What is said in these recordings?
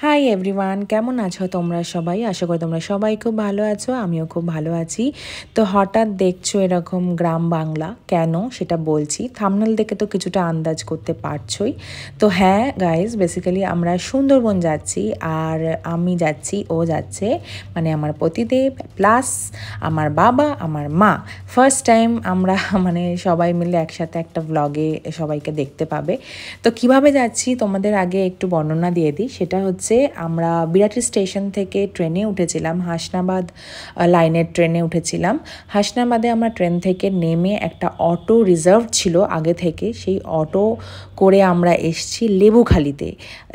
Hi everyone, কেমন আছো তোমরা সবাই? আশা করি তোমরা সবাই খুব ভালো আছো, আমিও খুব ভালো আছি। তো হঠাৎ দেখছো এরকম গ্রাম বাংলা কেন সেটা বলছি। থাম্বনেল দেখে তো কিছুটা আন্দাজ করতে পারছোই। তো হ্যাঁ গাইজ, বেসিক্যালি আমরা সুন্দরবন যাচ্ছি, আর আমি যাচ্ছি, ও যাচ্ছে, মানে আমার পতিদেব প্লাস আমার বাবা, আমার মা। ফার্স্ট টাইম আমরা মানে সবাই মিলে একসাথে একটা ব্লগে সবাইকে দেখতে পাবে। তো কিভাবে যাচ্ছি তোমাদের আগে একটু বর্ণনা দিয়ে দিই। সেটা হচ্ছে আমরা বিরাটি স্টেশন থেকে ট্রেনে উঠেছিলাম, হাসনাবাদ লাইনের ট্রেনে উঠেছিলাম। হাসনাবাদে আমরা ট্রেন থেকে নেমে একটা অটো রিজার্ভ ছিল আগে থেকে, সেই অটো করে আমরা এসছি লেবুখালিতে।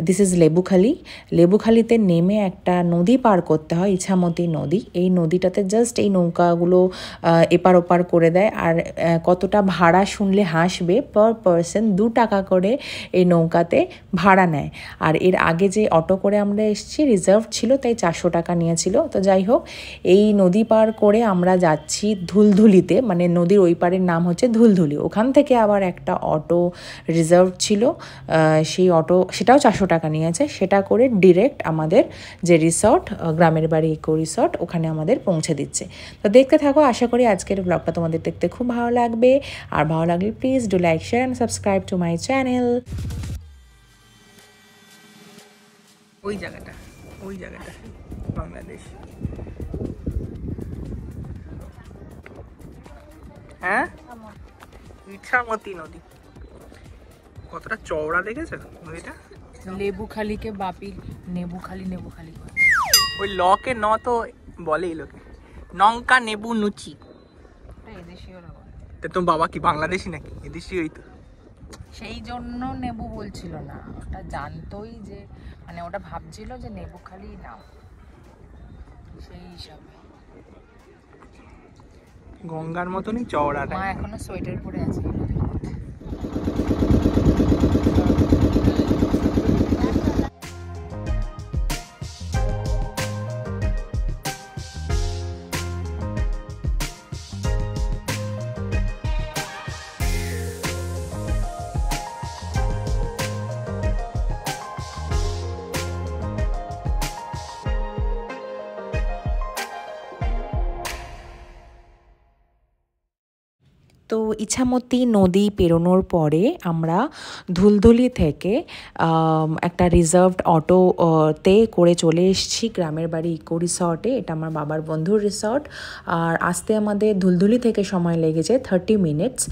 This is Lebukhali. লেবুখালিতে নেমে একটা নদী পার করতে হয়, ইছামতি নদী। এই নদীটাতে জাস্ট এই নৌকাগুলো এপার ওপার করে দেয়। আর কতটা ভাড়া শুনলে হাসবে, পার পারসন 2 টাকা করে এই নৌকাতে ভাড়া নেয়। আর এর আগে যে অটো করে আমরা এসেছি রিজার্ভ ছিল, তাই 400 টাকা নিয়েছিল। তো যাই হোক, এই নদী পার করে আমরা যাচ্ছি ধুলধুলিতে, মানে নদীর ওই পারের নাম হচ্ছে ধুলধুলি। ওখান থেকে আবার একটা অটো রিজার্ভ ছিল, সেই অটো, সেটাও 400 টাকা নিয়েছে। সেটা করে ডিরেক্ট আমাদের যে রিসর্ট, গ্রামের বাড়ি ইকো রিসর্ট, ওখানে আমাদের পৌঁছে দিচ্ছে। তো দেখতে থাকো, আশা করি আজকের ব্লগটা তোমাদের দেখতে খুব ভালো লাগবে। আর ভালো লাগলে please do like, share and subscribe to my channel. ওই জায়গাটা, ওই জায়গাটা বাংলাদেশ। হ্যাঁ, ইছামতি নদী কতটা চওড়া দেখেছো নদীটা? লেবুখালিকে বাপি নেবুখালি নেবুখালি করে। ওই লকে ন তো বলেই লোকে নঙ্কা নেবু নুচি। এদেশীয়রা বলে। তা তোমার বাবা কি বাংলাদেশি নাকি এদেশীয়ই তো? সেই জন্য নেবু বলছিল না, ওটা জানতোই যে, মানে ওটা ভাবছিল যে নেবুখালি নাম, সেই হিসাবে। গঙ্গার মতনই চওড়াটা। মা এখনো সোয়েটার পরে আছে। তো ইছামতি নদী পেরোনোর পরে আমরা ধুলধুলি থেকে একটা রিজার্ভড অটোতে করে চলে এসেছি গ্রামের বাড়ি ইকো রিসর্টে। এটা আমার বাবার বন্ধুর রিসর্ট। আর আসতে আমাদের ধুলধুলি থেকে সময় লেগেছে 30 মিনিটস।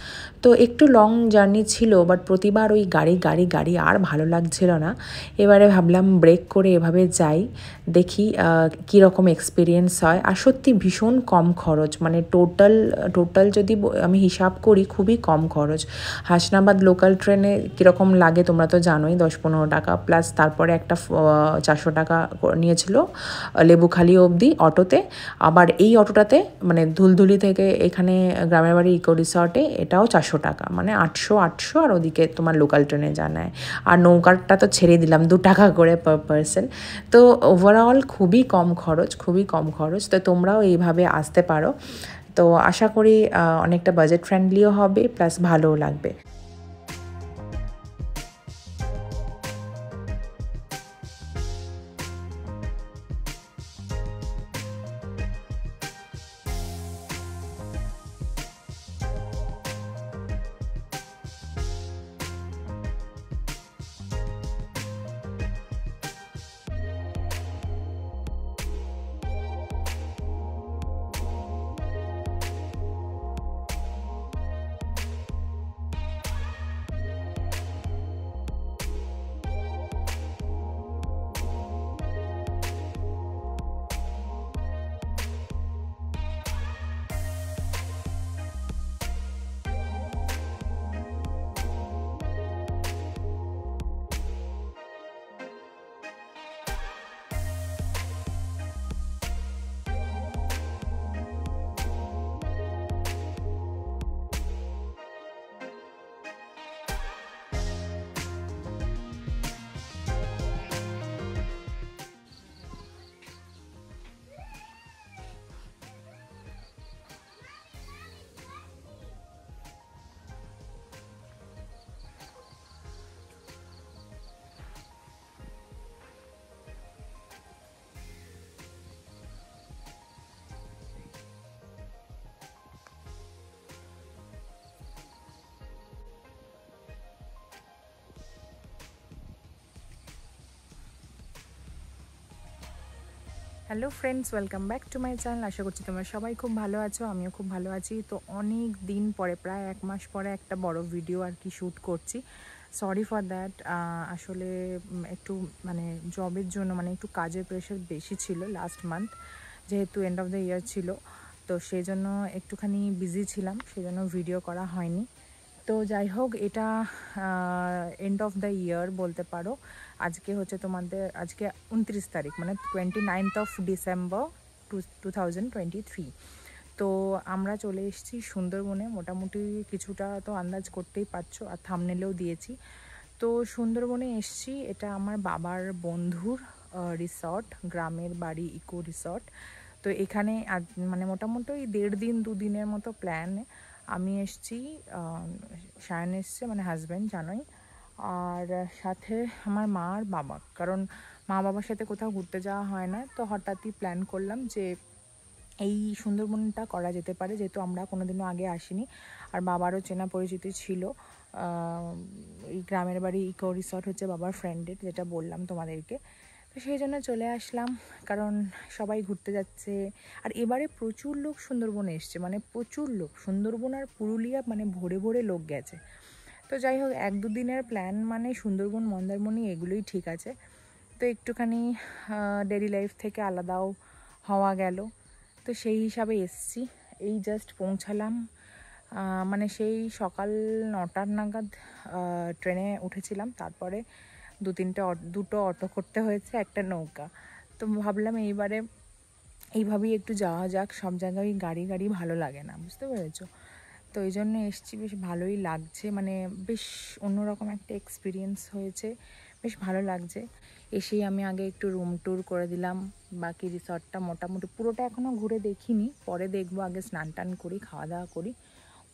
তো একটু লং জার্নি ছিল, বাট প্রতিবার ওই গাড়ি গাড়ি গাড়ি আর ভালো লাগছিল না। এবারে ভাবলাম ব্রেক করে এভাবে যাই, দেখি কীরকম এক্সপিরিয়েন্স হয়। আর সত্যি ভীষণ কম খরচ, মানে টোটাল যদি আমি হিসাব করি খুবই কম খরচ। হাসনাবাদ লোকাল ট্রেনে কীরকম লাগে তোমরা তো জানোই, 10-15 টাকা, প্লাস তারপরে একটা 400 টাকা নিয়েছিল লেবুখালি অবধি অটোতে। আবার এই অটোটাতে মানে ধুলধুলি থেকে এখানে গ্রামের বাড়ি ইকো রিসর্টে এটাও 400 টাকা, মানে 800 আর ওদিকে তোমার লোকাল ট্রেনে জানায়। আর নৌকাটা তো ছেড়ে দিলাম 2 টাকা করে পার পারসন। তো ওভারঅল খুবই কম খরচ, খুবই কম খরচ। তো তোমরাও এইভাবে আসতে পারো। তো আশা করি অনেকটা বাজেট ফ্রেন্ডলিও হবে, প্লাস ভালোও লাগবে। Hello friends, welcome back to my channel. আশা করছি তোমরা সবাই খুব ভালো আছো, আমিও খুব ভালো আছি। তো অনেক দিন পরে, প্রায় 1 মাস পরে একটা বড় ভিডিও আর কি শ্যুট করছি। Sorry for that. আসলে একটু মানে জবের জন্য মানে একটু কাজের প্রেশার বেশি ছিল লাস্ট মান্থ, যেহেতু এন্ড অফ দ্য ইয়ার ছিল। তো সেই জন্য একটুখানি বিজি ছিলাম, সেই জন্য ভিডিও করা হয়নি। তো যাই হোক, এটা এন্ড অফ দ্য ইয়ার বলতে পারো। আজকে হচ্ছে তোমাদের, আজকে 29 তারিখ, মানে 29th অফ ডিসেম্বর 2023। তো আমরা চলে এসেছি সুন্দরবনে। মোটামুটি কিছুটা তো আন্দাজ করতেই পারছো, আর থাম্বনেলেও দিয়েছি। তো সুন্দরবনে এসেছি, এটা আমার বাবার বন্ধুর রিসর্ট, গ্রামের বাড়ি ইকো রিসর্ট। তো এখানে মানে মোটামুটি 1.5 দিন 2 দিনের মতো প্ল্যান। আমি এসেছি, সায়ন এসছে মানে হাজব্যান্ড, জানোই। আর সাথে আমার মা আর বাবা, কারণ মা বাবার সাথে কোথাও ঘুরতে যাওয়া হয় না। তো হঠাৎই প্ল্যান করলাম যে এই সুন্দরবনটা করা যেতে পারে, যেহেতু আমরা কোনোদিনও আগে আসিনি, আর বাবারও চেনা পরিচিতি ছিল। এই গ্রামের বাড়ি ইকো রিসর্ট হচ্ছে বাবার ফ্রেন্ডের, যেটা বললাম তোমাদেরকে। তো সেই জন্য চলে আসলাম, কারণ সবাই ঘুরতে যাচ্ছে। আর এবারে প্রচুর লোক সুন্দরবনে এসছে, মানে প্রচুর লোক। সুন্দরবন আর পুরুলিয়া মানে ভরে ভরে লোক গেছে। তো যাই হোক, 1-2 দিনের প্ল্যান মানে সুন্দরবন, মন্দারমণি এগুলোই ঠিক আছে। তো একটুখানি ডেইলি লাইফ থেকে আলাদাও হওয়া গেল। তো সেই হিসাবে এসছি। এই জাস্ট পৌঁছালাম, মানে সেই সকাল 9টার নাগাদ ট্রেনে উঠেছিলাম। তারপরে দুটো অটো করতে হয়েছে, একটা নৌকা। তো ভাবলাম এইবারে এইভাবেই একটু যাওয়া যাক। সব জায়গায় গাড়ি গাড়ি ভালো লাগে না, বুঝতে পেরেছো? তো এই জন্য এসছি, বেশ ভালোই লাগছে, মানে বেশ অন্যরকম একটা এক্সপিরিয়েন্স হয়েছে, বেশ ভালো লাগছে। এসেই আমি আগে একটু রুম ট্যুর করে দিলাম। বাকি রিসর্টটা মোটামুটি পুরোটা এখনও ঘুরে দেখিনি, পরে দেখবো। আগে স্নান টান করি, খাওয়া দাওয়া করি,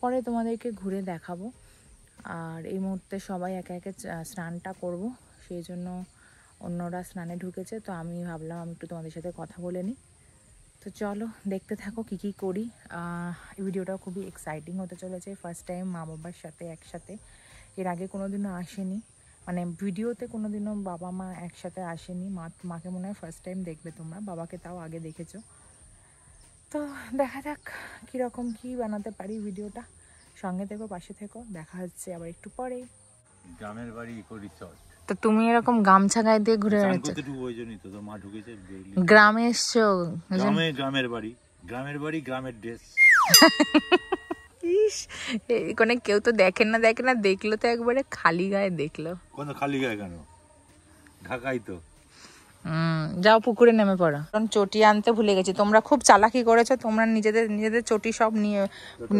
পরে তোমাদেরকে ঘুরে দেখাবো। আর এই মুহূর্তে সবাই একে একে স্নানটা করব, সেই জন্য অন্যরা স্নানে ঢুকেছে। তো আমি ভাবলাম আমি একটু তোমাদের সাথে কথা বলে নিই। তো চলো দেখতে থাকো কী কী করি। এই ভিডিওটা খুবই এক্সাইটিং হতে চলেছে। ফার্স্ট টাইম মা বাবার সাথে একসাথে, এর আগে কোনোদিনও আসেনি, মানে ভিডিওতে কোনোদিনও বাবা মা একসাথে আসেনি। মাকে মনে হয় ফার্স্ট টাইম দেখবে তোমরা, বাবাকে তাও আগে দেখেছো। তো দেখা যাক কীরকম কী বানাতে পারি ভিডিওটা। সঙ্গে থেকো, পাশে থেকো, দেখা হচ্ছে আবার একটু পরে। গ্রামের বাড়ি ইকো রিসর্ট। তো তুমি এরকম গামছা গায়ে দিয়ে ঘুরে বেড়াচ্ছ, ওই জন্যই তো মা ঢুকেছে। গ্রামে এসছো? গ্রামের বাড়ি, গ্রামের ড্রেস। ইস, এখানে কেউ তো দেখে না, দেখলো তো একবারে খালি গায়ে দেখলো। কোনো খালি গায়ে কেন, ঢাকাই তো। যাও পুকুরে নেমে পড়ো। কারণ চটি আনতে ভুলে গেছি। তোমরা খুব চালাকি করেছো, তোমরা নিজেদের চটি সব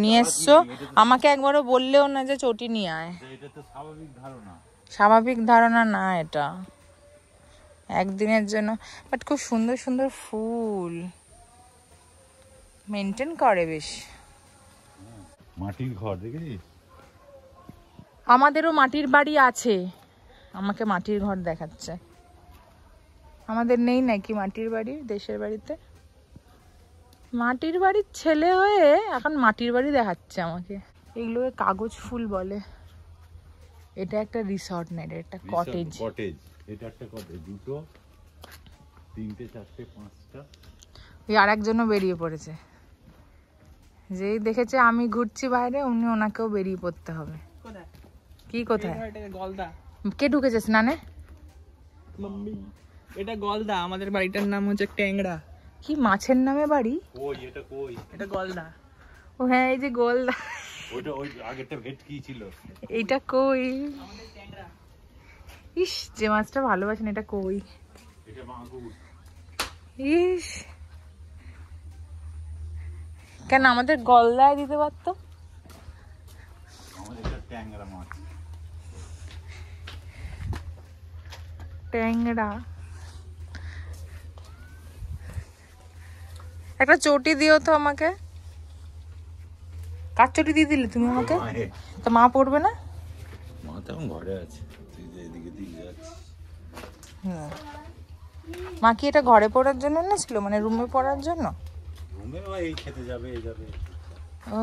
নিয়ে এসছো। আমাকে একবারও বললেও না যে চটি নিয়ে আয়। এটা তো স্বাভাবিক ধারণা। স্বাভাবিক ধারণা না এটা, একদিনের জন্য। বাট খুব সুন্দর সুন্দর ফুল মেনটেন করে বেশ। মাটির ঘর দেখেছিস? আমাদেরও মাটির বাড়ি আছে, আমাকে মাটির ঘর দেখাচ্ছে। আমাদের নেই নাকি মাটির বাড়ি দেশের বাড়িতে? মাটির বাড়ির ছেলে হয়ে এখন মাটির বাড়ি দেখাচ্ছে আমাকে। এগুলোকে কাগজ ফুল বলে। এটা একটা রিসর্ট না, এটা একটা কটেজ। এটা একটা কটেজ। 2, 3, 4, 5টা। ওই আর একজনও বেরিয়ে পড়েছে, যেই দেখেছে আমি ঘুরছি বাইরে, অমনি ওনাকেও বেরিয়ে পড়তে হবে। কি কোথায়? গলদা। কে ঢুকেছে স্নানে? মাম্মি, এটা গলদা। আমাদের বাড়িটার নাম হচ্ছে ট্যাংরা। কি মাছের নামে বাড়ি? এটা গলদা। ও হ্যাঁ, এই যে গলদা। ওটা ওই আগেরটা ভেটকি ছিল। এইটা কই? আমাদের ট্যাংরা। ইস, যে মাছটা ভালোবাসেন, এটা কই? এটা মাগুর। ইস, কেন আমাদের গলদায় দিতে পারতো? আমাদের এটা ট্যাংরা মাছ। ট্যাংরা। একটা চটি দিও তো আমাকে। কার চটি দিয়ে দিলে তুমি আমাকে? তো মা পড়বে না? মা তো এখন ঘরে আছে, তুই যে এদিকে দিয়ে যাচ্ছিস। মা কি এটা ঘরে পড়ার জন্য এনেছিল, মানে রুমে পড়ার জন্য? রুমে বা এই খেতে যাবে, এই যাবে। ও,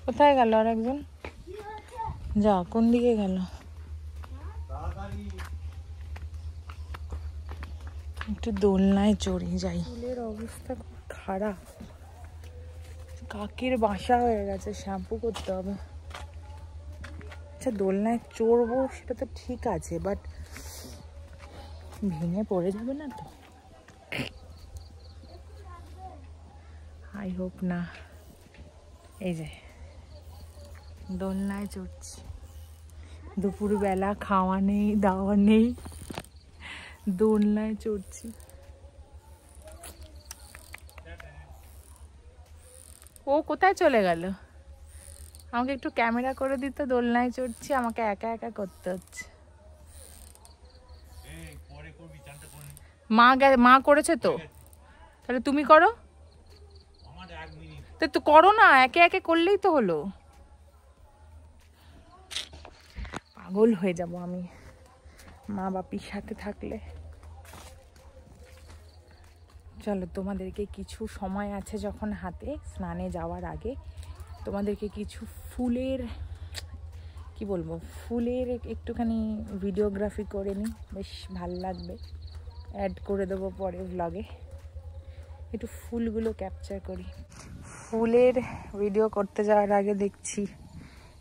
কোথায় গেল আর একজন? যা, কোন দিকে গেল? একটু দোলনায় চড়ে যাই। ফুলের অবস্থা খুব খারাপ, কাকের বাসা হয়ে গেছে, শ্যাম্পু করতে হবে। আচ্ছা দোলনায় চড়বো সেটা তো ঠিক আছে, বাট ভেঙে পড়ে যাবে না তো? আই হোপ না। এই যে দোলনায় চড়ছি, দুপুরবেলা খাওয়া নেই দাওয়া নেই, দোলনায় চড়ছি। ও কোথায় চলে গেল? আমাকে একটু ক্যামেরা করে দিত, দোলনায় চড়ছি, আমাকে একা একা করতে হচ্ছে। মা করেছে তো, তাহলে তুমি করো তো করো না, একে একে করলেই তো হলো। পাগল হয়ে যাব আমি মা বাপির সাথে থাকলে। চলো তোমাদেরকে কিছু সময় আছে যখন হাতে, স্নানে যাওয়ার আগে তোমাদেরকে কিছু ফুলের কি বলবো, ফুলের একটুখানি ভিডিওগ্রাফি করে নিই, বেশ ভাল লাগবে। অ্যাড করে দেবো পরে ব্লগে। একটু ফুলগুলো ক্যাপচার করি। ফুলের ভিডিও করতে যাওয়ার আগে দেখছি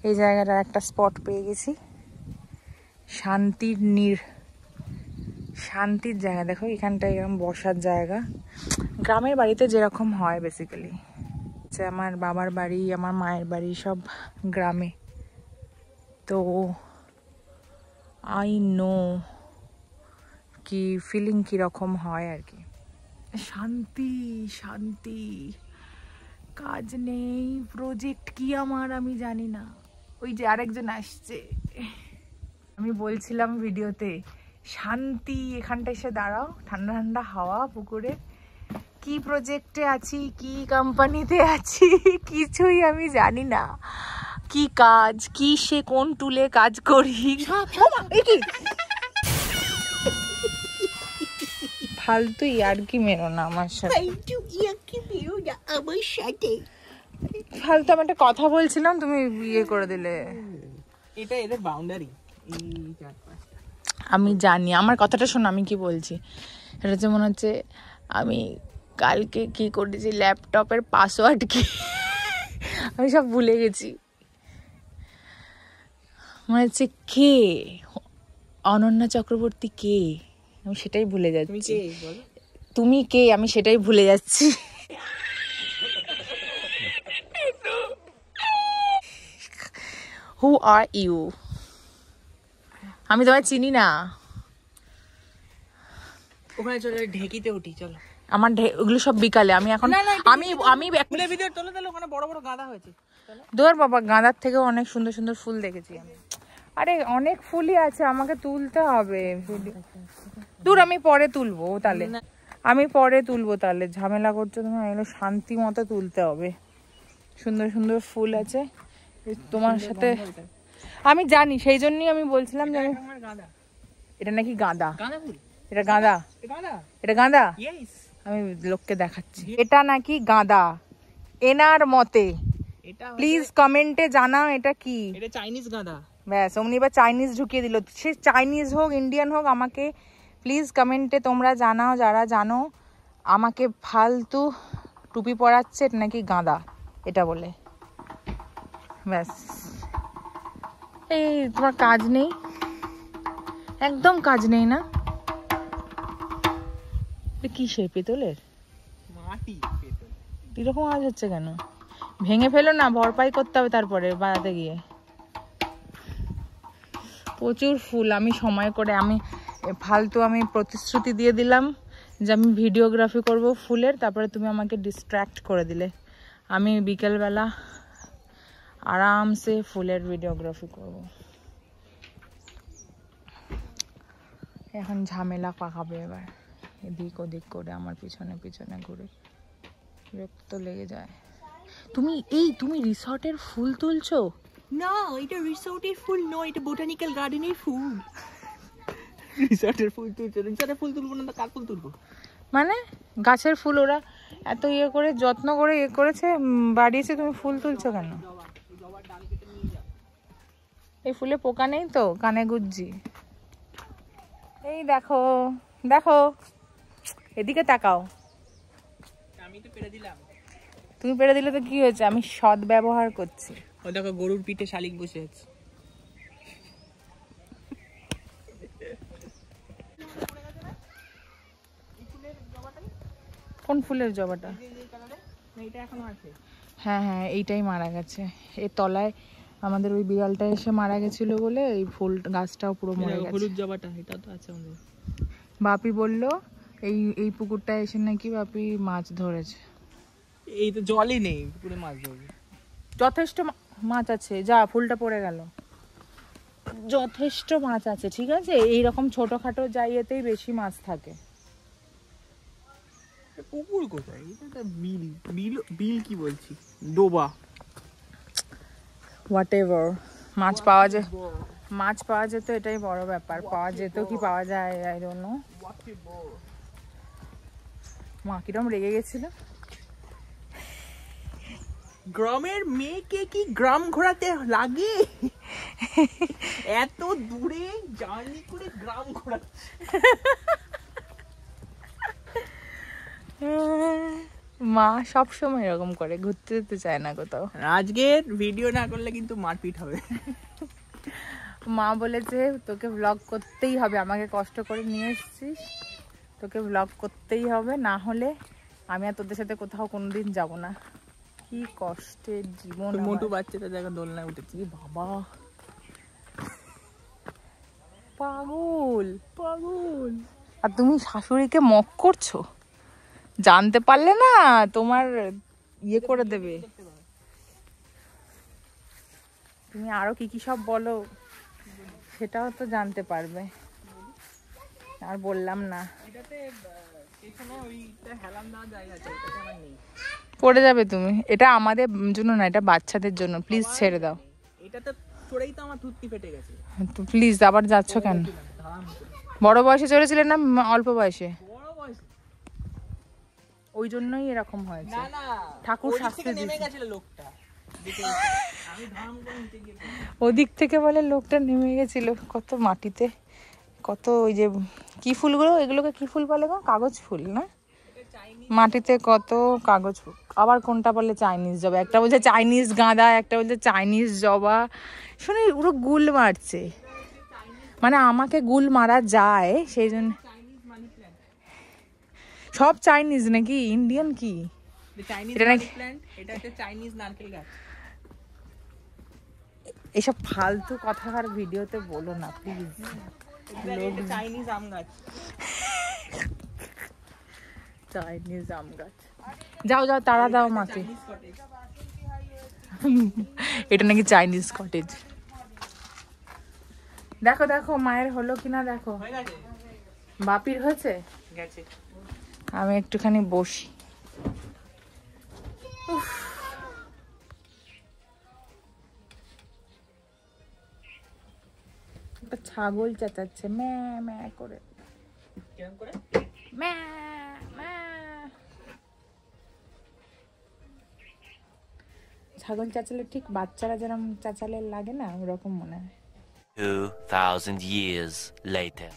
এই জায়গাটার একটা স্পট পেয়ে গেছি, শান্তির জায়গা। দেখো এখানটা এরকম বসার জায়গা, গ্রামের বাড়িতে যেরকম হয় বেসিক্যালি। আমার বাবার বাড়ি, আমার মায়ের বাড়ি সব গ্রামে, তো আই নো কি ফিলিং কীরকম হয় আর কি। শান্তি শান্তি, কাজ নেই, প্রজেক্ট কি আমার আমি জানি না। ওই যে আরেকজন আসছে, আমি বলছিলাম ভিডিওতে শান্তি, এখানটা এসে দাঁড়াও, ঠান্ডা ঠান্ডা হাওয়া পুকুরে। কি প্রজেক্টে আছি, কি কোম্পানিতে আছি কিছুই আমি জানি না, কি কাজ, কি সে কোন টুলে কাজ করি। ফালতু ইয়ার্কি মেরো না আমার সাথে, ফালতু। আমি একটা কথা বলছিলাম, তুমি ইয়ে করে দিলে। এটা এদের বাউন্ডারি। আমি জানি, আমার কথাটা শোনো, আমি কি বলছি। এটা হচ্ছে মনে হচ্ছে আমি কালকে কি করেছি, ল্যাপটপের পাসওয়ার্ড কি আমি সব ভুলে গেছি। মনে হচ্ছে কে অনন্যা চক্রবর্তী, কে আমি সেটাই ভুলে যাচ্ছি। তুমি কে আমি সেটাই ভুলে যাচ্ছি। হু আর ইউ? আমি তোমায় চিনি না। ওখানে চলো ঢেকিতে উঠি, চলো। আমার ওগুলো সব বিকালে, আমি এখন আমি ফুলের ভিতরে তোলো, তাহলে ওখানে বড় বড় গাঁদা হয়েছে। দূর বাবা, গাঁদার থেকেও অনেক সুন্দর সুন্দর ফুল দেখেছি আমি। আরে অনেক ফুলই আছে, আমাকে তুলতে হবে। দূর, আমি পরে তুলবো তাহলে, আমি পরে তুলবো তাহলে। ঝামেলা করছো তুমি, এগুলো শান্তি মতো তুলতে হবে। সুন্দর সুন্দর ফুল আছে তোমার সাথে, আমি জানি, সেই জন্যই আমি বলছিলাম যে আমি। এটা নাকি গাঁদা? এটা গাঁদা, এটা গাঁদা। আমি লোককে দেখাচ্ছি, এটা নাকি গাঁদা এনার মতে। প্লিজ কমেন্টে জানাও এটা কি। এটা চাইনিজ গাঁদা। ব্যাস, অমনি এবার চাইনিজ ঢুকিয়ে দিল। সে চাইনিজ হোক ইন্ডিয়ান হোক, আমাকে প্লিজ কমেন্টে তোমরা জানাও, যারা জানো। আমাকে ফালতু টুপি পরাচ্ছে, এটা নাকি গাঁদা এটা বলে। ব্যাস, এই তোমার কাজ নেই, একদম কাজ নেই না। কি সে পেতলের মাটি? এরকম আওয়াজ হচ্ছে কেন? ভেঙে ফেলো না, ভরপাই করতে হবে তারপরে বাজাতে গিয়ে। প্রচুর ফুল, আমি সময় করে, আমি ফালতু আমি প্রতিশ্রুতি দিয়ে দিলাম যে আমি ভিডিওগ্রাফি করব ফুলের, তারপরে তুমি আমাকে ডিস্ট্র্যাক্ট করে দিলে। আমি বিকেলবেলা আরামসে ফুলের ভিডিওগ্রাফি করব। এখন ঝামেলা পাকাবে এবার, এদিক ওদিক করে আমার পিছনে পিছনে ঘুরে, বিরক্ত লেগে যায়। তুমি রিসর্টের ফুল তুলছো? না, এটা রিসোর্টের ফুল নয়, এটা বোটানিক্যাল গার্ডেনের ফুল। রিসর্টের ফুল তুলছো? রিসর্টের ফুল তুলবো না তো কার ফুল তুলবো? মানে গাছের ফুল ওরা এত ইয়ে করে যত্ন করে ইয়ে করেছে, বাড়িয়েছে, তুমি ফুল তুলছো কেন? এই ফুলে পোকা নেই তো? কানে গুজ্জি। এই দেখো দেখো, এদিকে তাকাও। আমি তো পেরে দিলাম। তুমি পেরে দিলে তো কি হয়েছে, আমি সৎ ব্যবহার করছি। ও দেখো গরুর পিঠে শালিক বসে আছে। কোন ফুলের জবাটা? এটা এখনো আছে। হ্যাঁ হ্যাঁ, এইটাই মারা গেছে। এর তলায় আমাদের ওই বিড়ালটা এসে মারা গেছিল বলে এই ফুল গাছটাও পুরো মরে গেছে। হলুদ জবাটা এটা তো আছে আমাদের। বাপি বলল এই এই পুকুরটা এসে নাকি বাপি মাছ ধরেছে। এই তো জলই নেই, পুকুরে মাছ ধরবে। যথেষ্ট মাছ আছে। যা, ফুলটা পড়ে গেল। যথেষ্ট মাছ আছে, ঠিক আছে। এইরকম ছোটখাটো জায়গাতেই বেশি মাছ থাকে। পুকুর কোথায়? এটা বিল বিল বিল কি বলছি, ডোবা। হোয়াটএভার, মাছ পাওয়া যায়, মাছ পাওয়া যেত, এটাই বড় ব্যাপার। পাওয়া যেত কি পাওয়া যায় আই ডোন্ট নো। মা কিরম রেগে গেছিল। গ্রামের মেয়েকে কি গ্রাম ঘোরাতে লাগে? এত দূরে জার্নি করে গ্রাম ঘোরাচ্ছে। মা সব সময় এরকম করে, ঘুরতে যেতে চায় না কোথাও। আজকের ভিডিও না করলে কিন্তু মারপিট হবে। মা বলেছে তোকে ব্লগ করতেই হবে, আমাকে কষ্ট করে নিয়ে এসেছিস, তোকে ব্লগ করতেই হবে, না হলে আমি আর তোদের সাথে কোথাও কোনোদিন যাব না। কি কষ্টের জীবন। মোটু বাচ্চাটা জায়গা দোলনায় উঠেছে। বাবা পাগল পাগল। আর তুমি শাশুড়িকে মক করছো, জানতে পারলে না তোমার ইয়ে করে দেবে। তুমি আরো কি কি সব বলো সেটাও তো জানতে পারবে। আর বললাম না। এটাতে এখানে ওইটা হেলান দেওয়ার জায়গা আছে, ওটাতে আমার নেই। পড়ে যাবে তুমি। এটা আমাদের জন্য না, এটা বাচ্চাদের জন্য। প্লিজ ছেড়ে দাও। এটাতে চড়েই তো আমার থুতনি ফেটে গেছে। তো প্লিজ, আবার যাচ্ছ কেন? বড় বয়সে চলেছিলেন না অল্প বয়সে? বড় বয়স। ওই জন্যই এরকম হয়েছে। না না, ঠাকুর ওদিক শাস্তি থেকে নেমে দিয়েছে। গেছিল লোকটা। আমি ধাম করে নিচে গিয়ে ওদিক থেকে বলে লোকটা নেমে গেছিল। কত মাটিতে, কত ওই যে কি ফুলগুলো, এগুলোকে কি ফুল বলে গো? কাগজ ফুল না? মাটিতে কত কাগজ ফুল। আবার কোনটা বলে চাইনিজ জবা, একটা বলছে চাইনিজ গাঁদা, একটা বলছে চাইনিজ জবা। শুনে পুরো গুল মারছে, মানে আমাকে গুল মারা যায় সেই জন্য। সব চাইনিজ নাকি ইন্ডিয়ান? কি চাইনিজ এটা নাকি? প্ল্যান্ট, এটা একটা চাইনিজ নারকেল গাছ। এসব ফালতু কথার ভিডিওতে বলো না প্লিজ। এটা চাইনিজ আম গাছ। চাইনিজ আম গাছ। যাও যাও, তাড়া দাও মাকে। এটা নাকি চাইনিজ কটেজ। দেখো দেখো মায়ের হলো কিনা দেখো। হয়ে গেছে? বাপির হয়েছে? গেছে। আমি একটুখানি বসি। একটা ছাগল চেঁচাচ্ছে ম্যা ম্যা করে। কেমন করে? ম্যা ম্যা। ছাগল চেঁচালে ঠিক বাচ্চারা যেরকম চেঁচালে লাগে না, ওরকম মনে হয়। 2000 years later.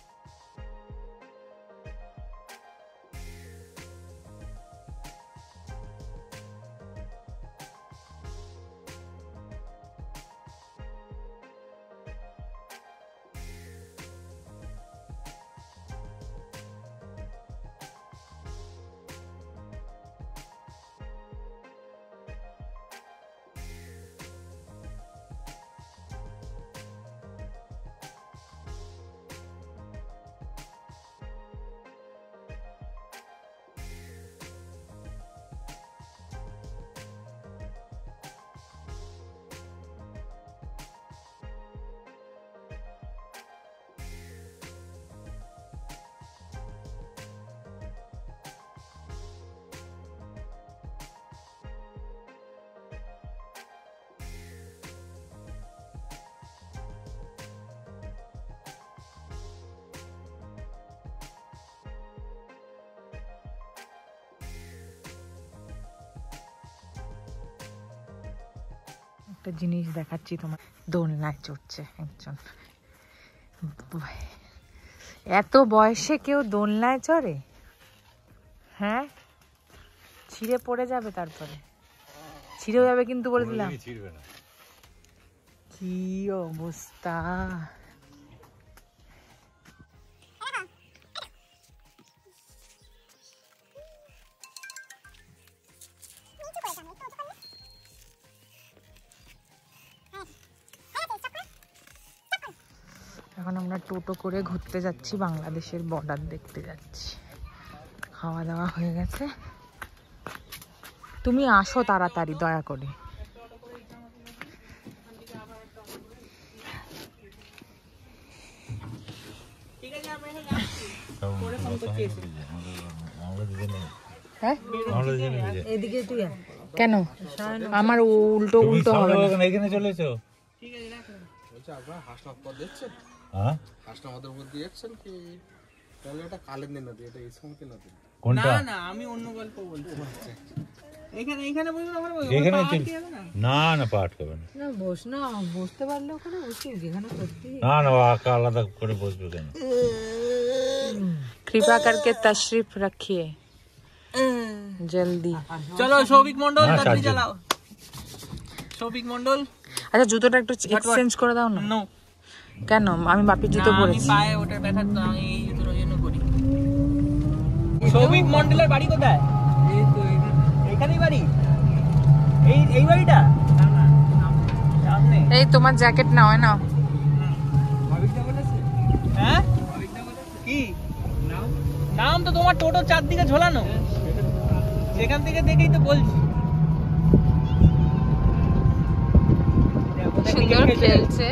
একটা জিনিস দেখাচ্ছি তোমার। দোলনায় চড়ছে একজন। এত বয়সে কেউ দোলনায় চড়ে? হ্যাঁ ছিঁড়ে পড়ে যাবে, তারপরে ছিঁড়েও যাবে কিন্তু বলে দিলাম। ছিড়বে না। কি অবস্থা! এখন আমরা টোটো করে ঘুরতে যাচ্ছি, বাংলাদেশের বর্ডার দেখতে যাচ্ছি। খাওয়া দাওয়া হয়ে গেছে। তুমি আসো তাড়াতাড়ি দয়া করে। কেন আমার উল্টো উল্টো হবে না? এখানে চলেছো? আমি অন্য গল্প বলছি। এখানে না না পাঠ করবে না। বসতে পারলেও করে বসি, যেখানে সত্যি না না আলাদা করে বসবে কেন? कृपा करके तशरीफ रखिए जल्दी। চলো সৌভিক মন্ডল, তাড়াতাড়ি চালাও। সৌভিক মন্ডল, আচ্ছা জুতোটা একটু এক্সচেঞ্জ করে দাও না। নো কেন? আমি বাপির জুতো আমি পরেছি। পায়ে ওটার ব্যথা তো আমি এই জুতোর জন্য করি। সৌভিক মন্ডলের বাড়ি কোথায়? এখানেই বাড়ি? এই বাড়িটা? সামনে। এই তোমার জ্যাকেট নাও, নাও। হ্যাঁ কি নাম? তো তোমার টোটো চারদিকে ঝোলানো, সেখান থেকে দেখেই তো বলছি। সুন্দর খেলছে।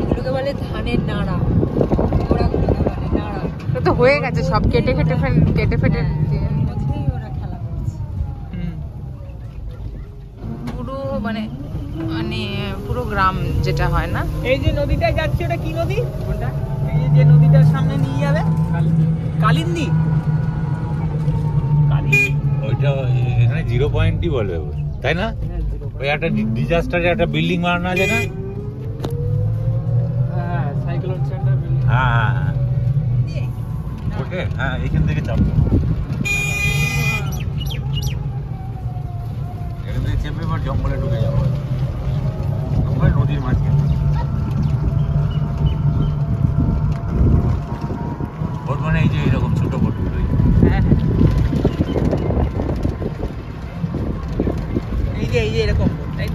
এগুলোকে বলে ধানের নাড়া, ওরাগুলোকে বলে নাড়া। তো হয়ে গেছে সব কেটে ফেটে মধ্যেই ওরা খেলা করছে। পুরো মানে মানে পুরো গ্রাম যেটা হয় না। এই যে নদীটা যাচ্ছে, ওটা কি নদী? এই যে নদীটার সামনে নিয়ে যাবে, কালিন্দী। ওইটা এখানে 0 পয়েন্টই বলে, তাই না? ওই একটা ডিজাস্টারে একটা বিল্ডিং বানানো আছে না? হ্যাঁ, সাইক্লোন সেন্টার বিল্ডিং। হ্যাঁ ওকে, হ্যাঁ এখান থেকে চাপবো। এখান থেকে চেপে এবার জঙ্গলে ঢুকে যাবো, নদীর মাঝখানে। ওর মানে এই যে এরকম ছোট বোট। হ্যাঁ এই যে এরকম, তাই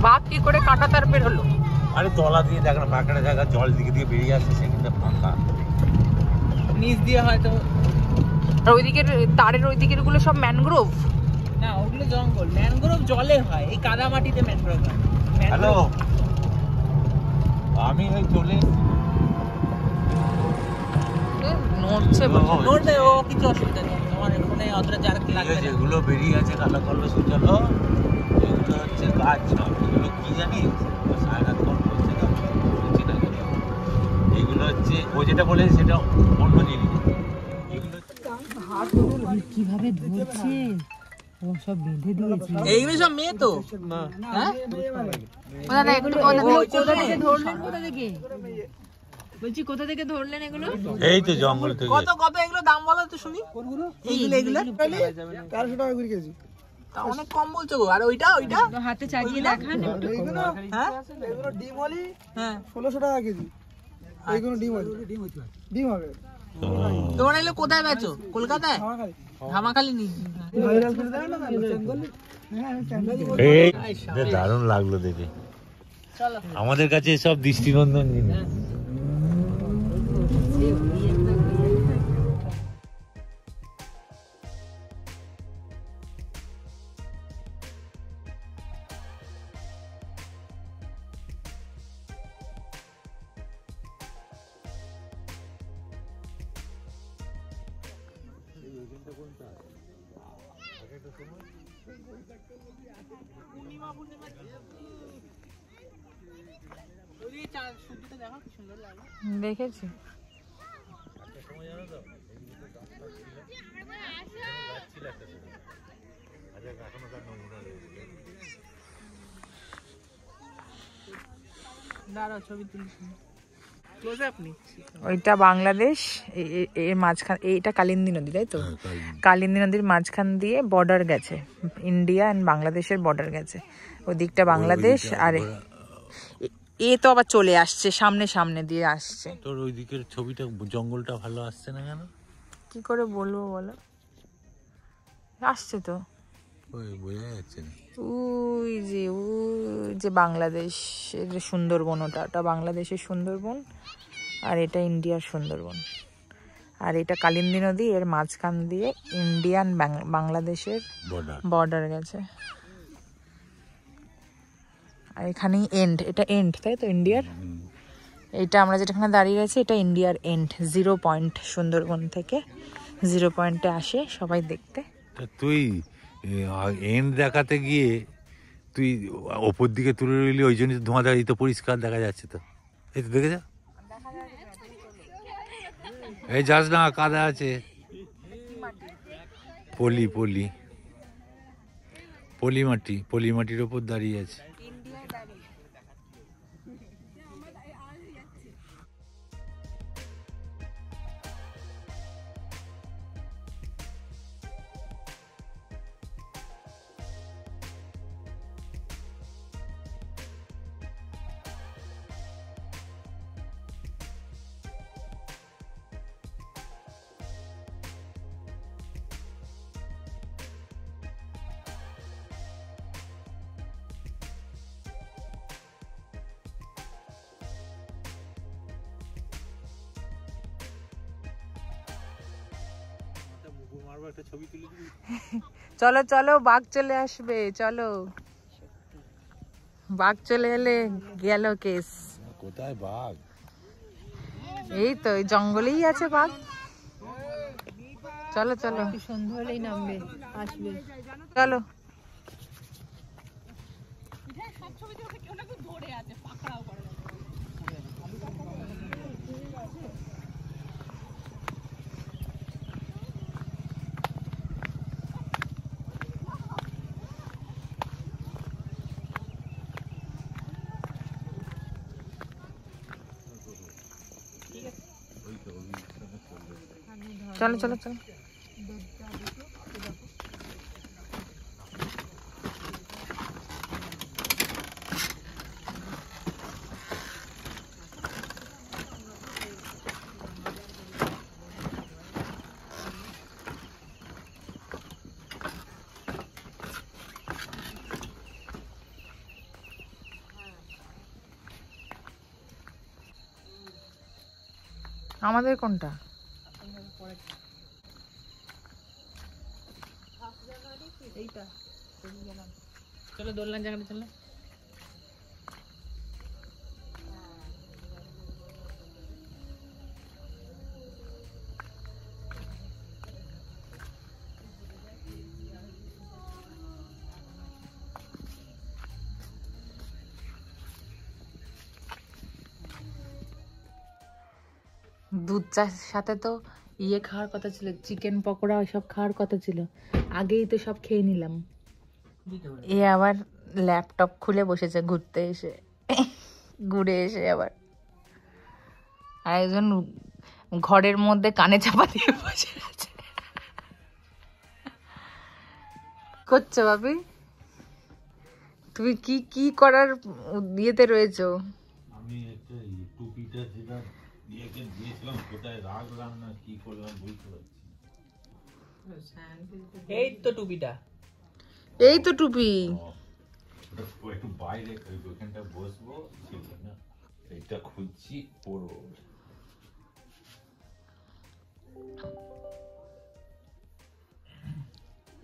বাঘ কি করে কাঁটা তার বের হলো? আরে তলা দিয়ে দেখ না, ফাঁকা জায়গা, জল দিকে দিয়ে বেরিয়ে আসছে, সেখানটা ফাঁকা। নিচ দিয়ে হয়তো। আর ওইদিকের তারের ওইদিকের গুলো সব ম্যানগ্রোভ। না, ওগুলো জঙ্গল। ম্যানগ্রোভ জলে হয়, এই কাদা মাটিতে ম্যানগ্রোভ হয়। হ্যালো, আমি ওই চলে নড়ছে নড়বে, ও কিছু অসুবিধা নেই। তোমার ফোনে অতটা জার্ক লাগবে না। যেগুলো বেরিয়ে আছে কালো কালো সুচালো, এগুলো হচ্ছে গাছ সব। এগুলো কি জানিস? সায়নাথ কোন বলছে না, বলছি না এগুলো। এগুলো হচ্ছে ও যেটা বলে সেটা অন্য জিনিস। এগুলো কিভাবে ধরছে, ও সব বেঁধে দিয়েছে। এইগুলো সব মেয়ে তো। হ্যাঁ এগুলো কোথা থেকে ধরলেন? কোথা থেকে বলছি, কোথা থেকে ধরলেন এগুলো? এই তো জঙ্গল থেকে। কত এগুলো দাম বলো তো শুনি। এইগুলো 1300 টাকা করে কেজি। তা অনেক কম বলছো গো। আর ওইটা হাতে চাগিয়ে দেখান। এইগুলো হ্যাঁ এগুলো ডিম হলি হ্যাঁ 1600 টাকা কেজি। এইগুলো ডিম হবে, ডিম হবে। তোমরা এগুলো কোথায় বেচো? কলকাতায়? ধামাখালি নি। ভাইরাল করে দেন না জঙ্গল। হ্যাঁ চ্যানেল এই দারুণ লাগলো দেখে। চলো আমাদের কাছে সব দৃষ্টিনন্দন জিনিস। দেখেছি। দাঁড়াও ছবি তুলছি ক্লোজ আপ নিচ্ছি ওইটা বাংলাদেশ, এর মাঝখান, এইটা কালিন্দী নদী তাই তো? কালিন্দী নদীর মাঝখান দিয়ে বর্ডার গেছে, ইন্ডিয়া এন্ড বাংলাদেশের বর্ডার গেছে। ওদিকটা বাংলাদেশ, আর এ তো আবার চলে আসছে সামনে সামনে দিয়ে আসছে। তোর ওই দিকের ছবিটা, জঙ্গলটা ভালো আসছে না কেন? কি করে বলবো বলো, আসছে তো, ওই বোঝা যাচ্ছে না। ওই যে বাংলাদেশ, সুন্দরবন, ওটা বাংলাদেশের সুন্দরবন, আর এটা ইন্ডিয়ার সুন্দরবন। আর এটা কালিন্দী নদী, এর মাঝখান দিয়ে ইন্ডিয়ান বাংলাদেশের বর্ডার গেছে। আর এখানেই এন্ড, এটা এন্ড তাই তো ইন্ডিয়ার। এইটা আমরা যেটাখানে দাঁড়িয়ে আছি এটা ইন্ডিয়ার এন্ড, 0 পয়েন্ট। সুন্দরবন থেকে 0 পয়েন্টে আসে সবাই দেখতে। তুই এন্ড দেখাতে গিয়ে তুই ওপর দিকে তুলে রইলি, ওই জন্য ধোঁয়া দেখা, এই তো পরিষ্কার দেখা যাচ্ছে তো, এই তো দেখে যা। এই যাস না, কাদা আছে। পলি পলি পলি মাটি, পলি মাটির ওপর দাঁড়িয়ে আছে। চলো চলো, বাঘ চলে আসবে, চলো। বাঘ চলে এলে গেল কেস। কোথায় বাঘ? এই তো এই জঙ্গলেই আছে বাঘ। চলো চলো, সন্ধ্যা হলেই নামবে, আসবে। চলো। চলো চলো চলো। আমাদের কোনটা? এইটা চলো দোলনার জায়গাটা চলো। দুধ চার সাথে তো ইয়ে খাওয়ার কথা ছিল, চিকেন পকোড়া ওইসব খাওয়ার কথা ছিল, আগেই তো সব খেয়ে নিলাম। এ আবার ল্যাপটপ খুলে বসেছে ঘুরতে এসে, ঘুরে এসে আবার। আর একজন ঘরের মধ্যে কানে চাপা দিয়ে বসে আছে। করছো বাবি তুমি? কি কি করার ইয়েতে রয়েছো? আমি একটা টুপিটা যেটা দিয়েছিলাম, কোথায় রাখলাম না কি করলাম বুঝতে পারছি। এই তো টুপিটা, এই তো টুপি। একটু বাইরে ওইখানটা বসবো, না এইটা খুঁজছি পরবো।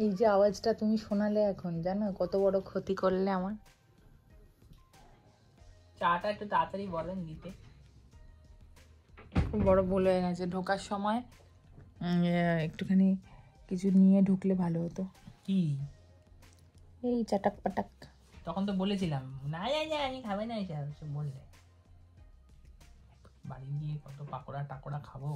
এই যে আওয়াজটা তুমি শোনালে এখন, জানো কত বড় ক্ষতি করলে আমার। চাটা একটু তাড়াতাড়ি বলেন দিতে। খুব বড় ভুল হয়ে গেছে, ঢোকার সময় একটুখানি কিছু নিয়ে ঢুকলে ভালো হতো। কি? এই চাটাক পাটাক। তখন তো বলেছিলাম না আমি খাবে না, এসব বললে। বাড়ি গিয়ে কত পাকোড়া টাকোড়া খাবো।